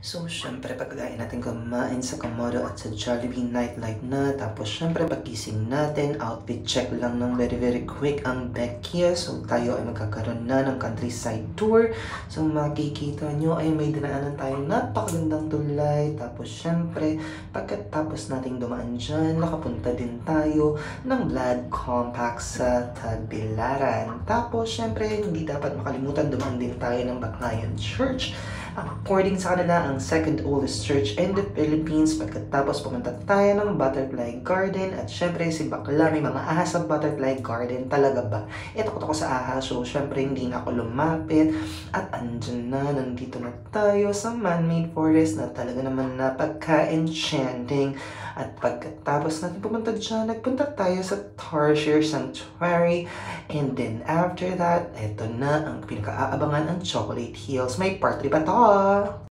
So, syempre pagkakain natin kumain sa Komodo at sa Jollibee nightlight na. Tapos, syempre pagising natin, outfit check lang ng very very quick ang Becky. So, tayo ay magkakaroon na ng countryside tour. So, makikita nyo ay may dinaanan tayong napakagandang tulay. Tapos, syempre, pagkatapos nating dumaan dyan, nakapunta din tayo ng blood compact sa Tagbilaran. Tapos, syempre, hindi dapat makalimutan dumaan din tayo ng Baclayan Church. According sa kanila, ang second oldest church in the Philippines. Pagkatapos pumunta tayo ng Butterfly Garden at syempre si Bakla may mga ahas sa Butterfly Garden. Talaga ba? Takot ako sa ahas, so syempre hindi na ako lumapit. At andyan na, nandito na tayo sa man-made forest na talaga naman napagka-enchanting. At pagkatapos natin pumunta dyan, nagpunta tayo sa Tarsier Sanctuary. And then after that, eto na ang pinaka-aabangan, ang Chocolate Hills. May part 3 pa to!